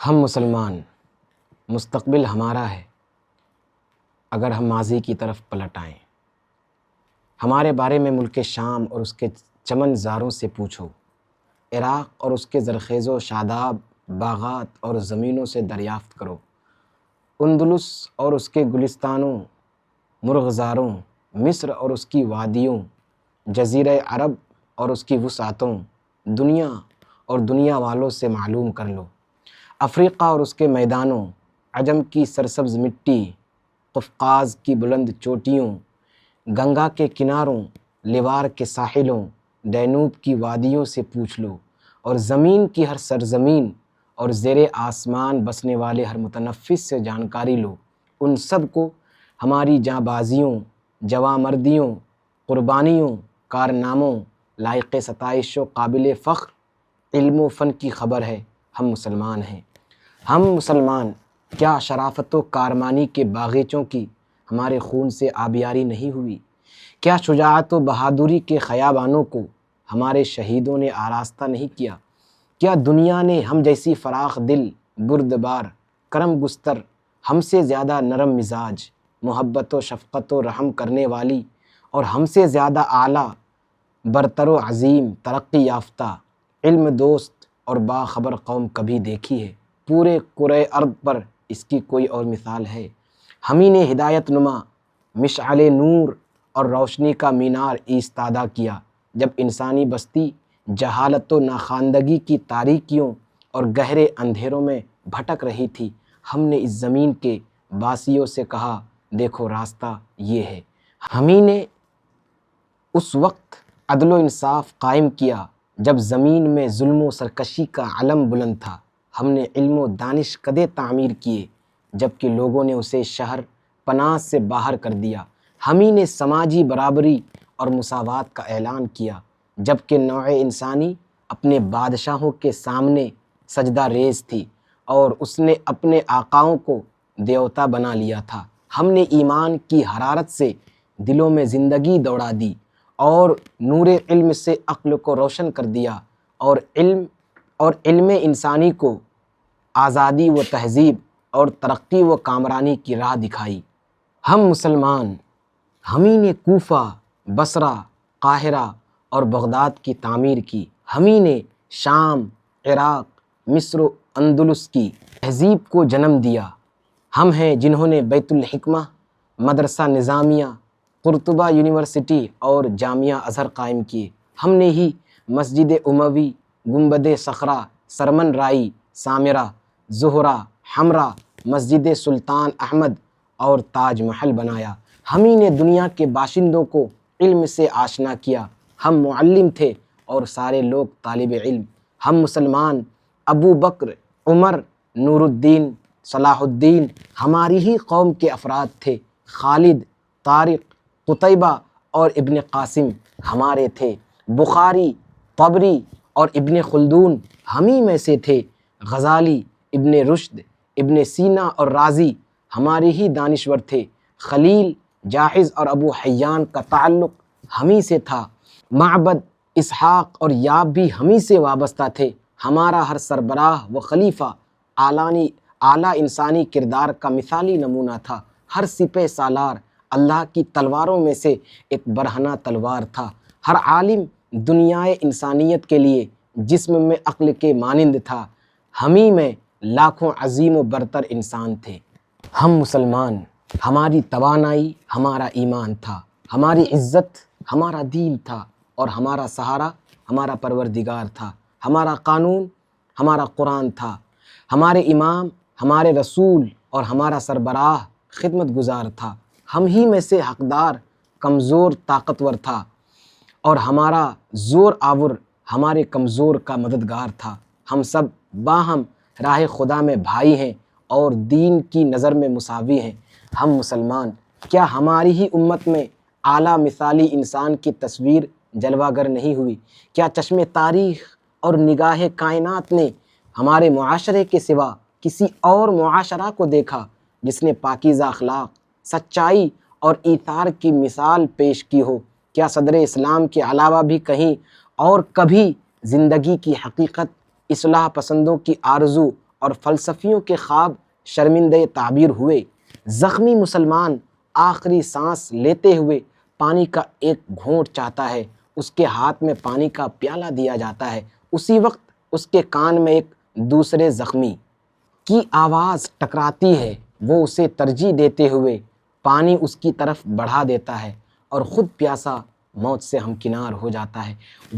ہم مسلمان، مستقبل ہمارا ہے اگر ہم ماضی کی طرف پلٹ آئیں۔ ہمارے بارے میں ملک شام اور اس کے چمن زاروں سے پوچھو، عراق اور اس کے زرخیز و شاداب باغات اور زمینوں سے دریافت کرو، اندلس اور اس کے گلستانوں، مرغزاروں، مصر اور اس کی وادیوں، جزیرہ عرب اور اس کی وسعتوں، دنیا اور دنیا والوں سے معلوم کر لو۔ افریقہ اور اس کے میدانوں، عجم کی سرسبز مٹی، قفقاز کی بلند چوٹیوں، گنگا کے کناروں، لیوار کے ساحلوں، ڈینوب کی وادیوں سے پوچھ لو، اور زمین کی ہر سرزمین اور زیر آسمان بسنے والے ہر متنفس سے جانکاری لو۔ ان سب کو ہماری جاں بازیوں، جوانمردیوں، قربانیوں، کارناموں، لائق ستائش و قابل فخر علم و فن کی خبر ہے۔ ہم مسلمان ہیں، ہم مسلمان، کیا شرافت و کارمانی کے باغیچوں کی ہمارے خون سے آبیاری نہیں ہوئی؟ کیا شجاعت و بہادری کے خیابانوں کو ہمارے شہیدوں نے آراستہ نہیں کیا؟ کیا دنیا نے ہم جیسی فراخ دل، بردبار، کرم گستر، ہم سے زیادہ نرم مزاج، محبت و شفقت و رحم کرنے والی اور ہم سے زیادہ اعلیٰ، برتر و عظیم، ترقی یافتہ، علم دوست اور باخبر قوم کبھی دیکھی ہے؟ پورے کرۂ ارض پر اس کی کوئی اور مثال ہے؟ ہم ہی نے ہدایت نما، مشعل نور اور روشنی کا مینار ایستادہ کیا جب انسانی بستی جہالت و ناخواندگی کی تاریکیوں اور گہرے اندھیروں میں بھٹک رہی تھی۔ ہم نے اس زمین کے باسیوں سے کہا، دیکھو راستہ یہ ہے۔ ہم ہی نے اس وقت عدل و انصاف قائم کیا جب زمین میں ظلم و سرکشی کا علم بلند تھا۔ ہم نے علم و دانش کدے تعمیر کیے جبکہ لوگوں نے اسے شہر پناہ سے باہر کر دیا۔ ہم ہی نے سماجی برابری اور مساوات کا اعلان کیا جبکہ نوع انسانی اپنے بادشاہوں کے سامنے سجدہ ریز تھی اور اس نے اپنے آقاؤں کو دیوتا بنا لیا تھا۔ ہم نے ایمان کی حرارت سے دلوں میں زندگی دوڑا دی اور نور علم سے عقل کو روشن کر دیا اور علم انسانی کو آزادی و تہذیب اور ترقی و کامرانی کی راہ دکھائی۔ ہم مسلمان، ہم ہی نے کوفہ، بصرہ، قاہرہ اور بغداد کی تعمیر کی۔ ہم ہی نے شام، عراق، مصر و اندلس کی تہذیب کو جنم دیا۔ ہم ہیں جنہوں نے بیت الحکمہ، مدرسہ نظامیہ، قرطبہ یونیورسٹی اور جامعہ ازہر قائم کیے۔ ہم نے ہی مسجد اموی، گنبد صخرہ، سرمن رائی، سامرہ، زہرہ، حمرہ، مسجد سلطان احمد اور تاج محل بنایا۔ ہم ہی نے دنیا کے باشندوں کو علم سے آشنا کیا۔ ہم معلم تھے اور سارے لوگ طالب علم۔ ہم مسلمان، ابو بکر، عمر، نور الدین، صلاح الدین ہماری ہی قوم کے افراد تھے۔ خالد، طارق، قتیبہ اور ابن قاسم ہمارے تھے۔ بخاری، طبری اور ابن خلدون ہم ہی میں سے تھے۔ غزالی، ابن رشد، ابن سینا اور رازی ہمارے ہی دانشور تھے۔ خلیل، جاحظ اور ابو حیان کا تعلق ہم ہی سے تھا۔ معبد، اسحاق اور یاب بھی ہم ہی سے وابستہ تھے۔ ہمارا ہر سربراہ و خلیفہ اعلیٰ انسانی کردار کا مثالی نمونہ تھا۔ ہر سپہ سالار اللہ کی تلواروں میں سے ایک برہنہ تلوار تھا۔ ہر عالم دنیائے انسانیت کے لیے جسم میں عقل کے مانند تھا۔ ہم ہی میں لاکھوں عظیم و برتر انسان تھے۔ ہم مسلمان، ہماری توانائی ہمارا ایمان تھا، ہماری عزت ہمارا دین تھا اور ہمارا سہارا ہمارا پروردگار تھا۔ ہمارا قانون ہمارا قرآن تھا، ہمارے امام ہمارے رسول اور ہمارا سربراہ خدمت گزار تھا۔ ہم ہی میں سے حقدار کمزور طاقتور تھا اور ہمارا زور آور ہمارے کمزور کا مددگار تھا۔ ہم سب باہم راہ خدا میں بھائی ہیں اور دین کی نظر میں مساوی ہیں۔ ہم مسلمان، کیا ہماری ہی امت میں اعلیٰ مثالی انسان کی تصویر جلوہ گر نہیں ہوئی؟ کیا چشم تاریخ اور نگاہ کائنات نے ہمارے معاشرے کے سوا کسی اور معاشرہ کو دیکھا جس نے پاکیزہ اخلاق، سچائی اور ایثار کی مثال پیش کی ہو؟ کیا صدر اسلام کے علاوہ بھی کہیں اور کبھی زندگی کی حقیقت، اصلاح پسندوں کی آرزو اور فلسفیوں کے خواب شرمندہ تعبیر ہوئے۔ زخمی مسلمان آخری سانس لیتے ہوئے پانی کا ایک گھونٹ چاہتا ہے، اس کے ہاتھ میں پانی کا پیالہ دیا جاتا ہے، اسی وقت اس کے کان میں ایک دوسرے زخمی کی آواز ٹکراتی ہے، وہ اسے ترجیح دیتے ہوئے پانی اس کی طرف بڑھا دیتا ہے اور خود پیاسا موت سے ہمکنار ہو جاتا ہے۔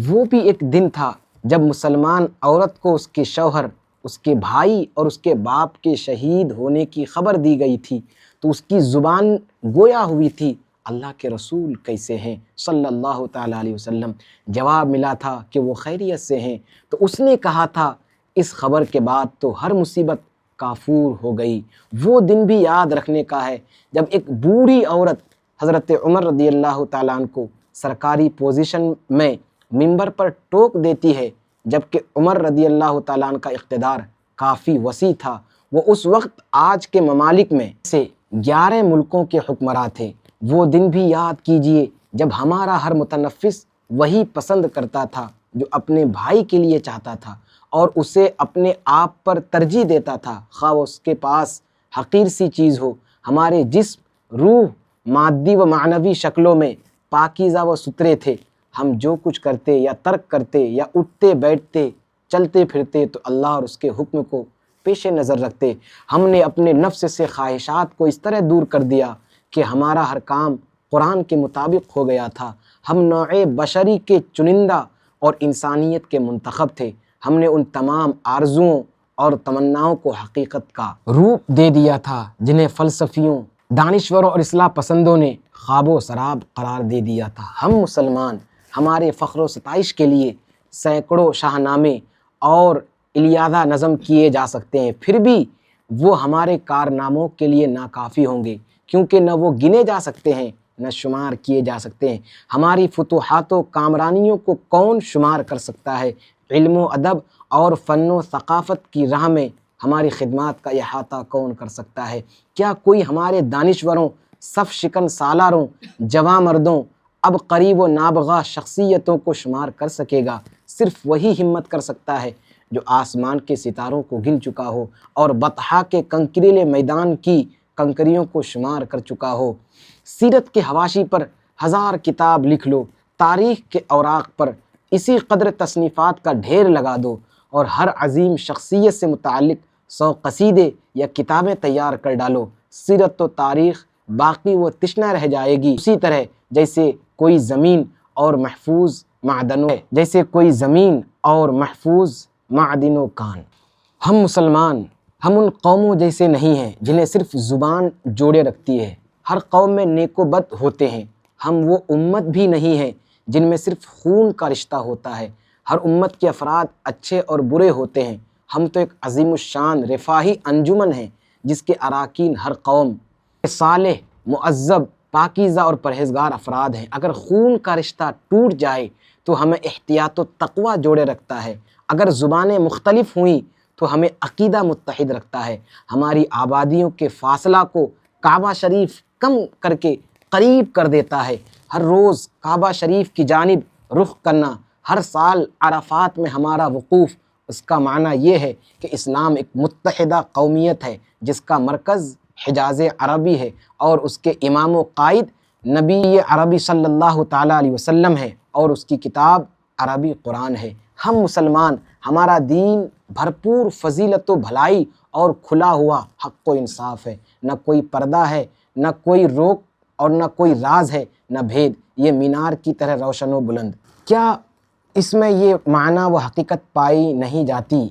وہ بھی ایک دن تھا جب مسلمان عورت کو اس کے شوہر، اس کے بھائی اور اس کے باپ کے شہید ہونے کی خبر دی گئی تھی تو اس کی زبان گویا ہوئی تھی، اللہ کے رسول کیسے ہیں صلی اللہ تعالیٰ علیہ وسلم؟ جواب ملا تھا کہ وہ خیریت سے ہیں۔ تو اس نے کہا تھا اس خبر کے بعد تو ہر مصیبت کافور ہو گئی۔ وہ دن بھی یاد رکھنے کا ہے جب ایک بوڑھی عورت حضرت عمر رضی اللہ تعالیٰ عنہ کو سرکاری پوزیشن میں منبر پر ٹوک دیتی ہے، جبکہ عمر رضی اللہ تعالیٰ عنہ کا اقتدار کافی وسیع تھا۔ وہ اس وقت آج کے ممالک میں سے 11 ملکوں کے حکمراں تھے۔ وہ دن بھی یاد کیجئے جب ہمارا ہر متنفس وہی پسند کرتا تھا جو اپنے بھائی کے لیے چاہتا تھا اور اسے اپنے آپ پر ترجیح دیتا تھا، خواہ اس کے پاس حقیر سی چیز ہو۔ ہمارے جسم، روح، مادی و معنوی شکلوں میں پاکیزہ و ستھرے تھے۔ ہم جو کچھ کرتے یا ترک کرتے یا اٹھتے بیٹھتے چلتے پھرتے تو اللہ اور اس کے حکم کو پیش نظر رکھتے۔ ہم نے اپنے نفس سے خواہشات کو اس طرح دور کر دیا کہ ہمارا ہر کام قرآن کے مطابق ہو گیا تھا۔ ہم نوع بشری کے چنندہ اور انسانیت کے منتخب تھے۔ ہم نے ان تمام آرزوؤں اور تمناؤں کو حقیقت کا روپ دے دیا تھا جنہیں فلسفیوں، دانشوروں اور اصلاح پسندوں نے خواب و سراب قرار دے دیا تھا۔ ہم مسلمان ہمارے فخر و ستائش کے لیے سینکڑوں شاہ نامے اور الیادہ نظم کیے جا سکتے ہیں، پھر بھی وہ ہمارے کارناموں کے لیے ناکافی ہوں گے، کیونکہ نہ وہ گنے جا سکتے ہیں نہ شمار کیے جا سکتے ہیں۔ ہماری فتوحات و کامرانیوں کو کون شمار کر سکتا ہے؟ علم و ادب اور فن و ثقافت کی راہ میں ہماری خدمات کا احاطہ کون کر سکتا ہے؟ کیا کوئی ہمارے دانشوروں، صف شکن سالاروں، جواں مردوں، اب قریب و نابغہ شخصیتوں کو شمار کر سکے گا؟ صرف وہی ہمت کر سکتا ہے جو آسمان کے ستاروں کو گن چکا ہو اور بطحا کے کنکریلے میدان کی کنکریوں کو شمار کر چکا ہو۔ سیرت کے حواشی پر 1000 کتاب لکھ لو، تاریخ کے اوراق پر اسی قدر تصنیفات کا ڈھیر لگا دو اور ہر عظیم شخصیت سے متعلق 100 قصیدے یا کتابیں تیار کر ڈالو۔ سیرت و تاریخ باقی و تشنہ رہ جائے گی، اسی طرح جیسے کوئی زمین اور محفوظ معدن و کان۔ ہم مسلمان، ہم ان قوموں جیسے نہیں ہیں جنہیں صرف زبان جوڑے رکھتی ہے۔ ہر قوم میں نیک و بد ہوتے ہیں۔ ہم وہ امت بھی نہیں ہیں جن میں صرف خون کا رشتہ ہوتا ہے۔ ہر امت کے افراد اچھے اور برے ہوتے ہیں۔ ہم تو ایک عظیم الشان رفاہی انجمن ہیں جس کے اراکین ہر قوم صالح، معذب، پاکیزہ اور پرہیزگار افراد ہیں۔ اگر خون کا رشتہ ٹوٹ جائے تو ہمیں احتیاط و تقوی جوڑے رکھتا ہے، اگر زبانیں مختلف ہوئیں تو ہمیں عقیدہ متحد رکھتا ہے۔ ہماری آبادیوں کے فاصلہ کو کعبہ شریف کم کر کے قریب کر دیتا ہے۔ ہر روز کعبہ شریف کی جانب رخ کرنا، ہر سال عرفات میں ہمارا وقوف، اس کا معنی یہ ہے کہ اسلام ایک متحدہ قومیت ہے جس کا مرکز حجاز عربی ہے اور اس کے امام و قائد نبی عربی صلی اللہ تعالیٰ علیہ وسلم ہے اور اس کی کتاب عربی قرآن ہے۔ ہم مسلمان، ہمارا دین بھرپور فضیلت و بھلائی اور کھلا ہوا حق و انصاف ہے۔ نہ کوئی پردہ ہے، نہ کوئی روک اور نہ کوئی راز ہے، نہ بھید۔ یہ مینار کی طرح روشن و بلند۔ کیا اس میں یہ معنی و حقیقت پائی نہیں جاتی؟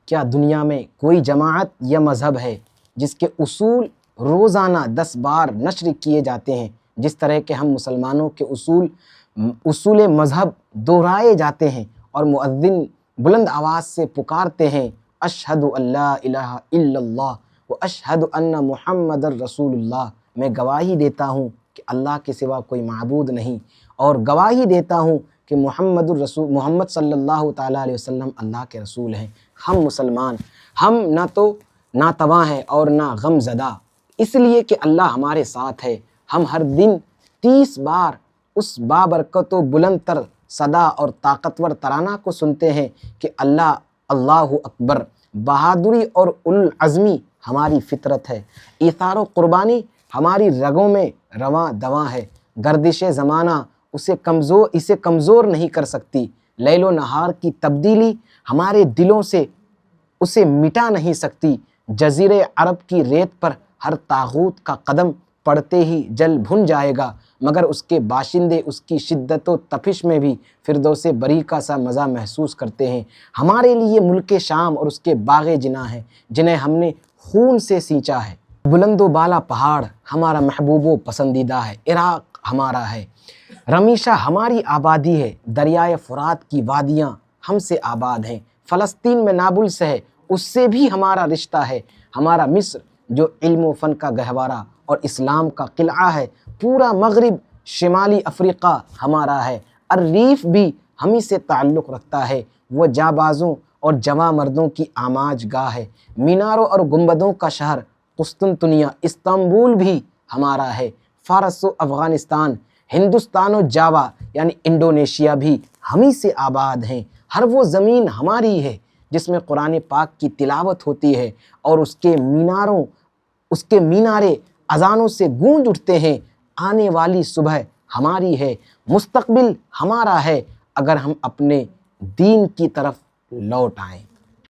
کیا دنیا میں کوئی جماعت یا مذہب ہے جس کے اصول روزانہ 10 بار نشر کیے جاتے ہیں، جس طرح کہ ہم مسلمانوں کے اصول مذہب دہرائے جاتے ہیں اور مؤذن بلند آواز سے پکارتے ہیں، اشہد ان لا الہ الا اللہ و اشہد ان محمد الرسول اللہ۔ میں گواہی دیتا ہوں کہ اللہ کے سوا کوئی معبود نہیں اور گواہی دیتا ہوں کہ محمد صلی اللہ تعالیٰ علیہ وسلم اللہ کے رسول ہیں۔ ہم مسلمان، ہم نہ تو ناتواں ہیں اور نہ غم زدہ، اس لیے کہ اللہ ہمارے ساتھ ہے۔ ہم ہر دن 30 بار اس بابرکت و بلند تر صدا اور طاقتور ترانہ کو سنتے ہیں کہ اللہ اللہ اکبر۔ بہادری اور العزمی ہماری فطرت ہے، ایثار و قربانی ہماری رگوں میں رواں دواں ہے۔ گردش زمانہ اسے کمزور نہیں کر سکتی، لیل و نہار کی تبدیلی ہمارے دلوں سے اسے مٹا نہیں سکتی۔ جزیرے عرب کی ریت پر ہر طاغوت کا قدم پڑتے ہی جل بھن جائے گا، مگر اس کے باشندے اس کی شدت و تپش میں بھی فردوس بری کا سا مزہ محسوس کرتے ہیں۔ ہمارے لیے ملک شام اور اس کے باغ جناں ہیں جنہیں ہم نے خون سے سینچا ہے۔ بلند و بالا پہاڑ ہمارا محبوب و پسندیدہ ہے، عراق ہمارا ہے، رمیشہ ہماری آبادی ہے، دریائے فرات کی وادیاں ہم سے آباد ہیں، فلسطین میں نابلس ہے، اس سے بھی ہمارا رشتہ ہے، ہمارا مصر جو علم و فن کا گہوارہ اور اسلام کا قلعہ ہے، پورا مغرب شمالی افریقہ ہمارا ہے، الریف بھی ہمیں سے تعلق رکھتا ہے، وہ جانبازوں اور جواں مردوں کی آماج گاہ ہے، میناروں اور گنبدوں کا شہر قسطنطنیہ استنبول بھی ہمارا ہے، فارس و افغانستان، ہندوستان و جاوا یعنی انڈونیشیا بھی ہمیں سے آباد ہیں۔ ہر وہ زمین ہماری ہے جس میں قرآن پاک کی تلاوت ہوتی ہے اور اس کے مینارے اذانوں سے گونج اٹھتے ہیں۔ آنے والی صبح ہماری ہے، مستقبل ہمارا ہے، اگر ہم اپنے دین کی طرف لوٹ آئیں۔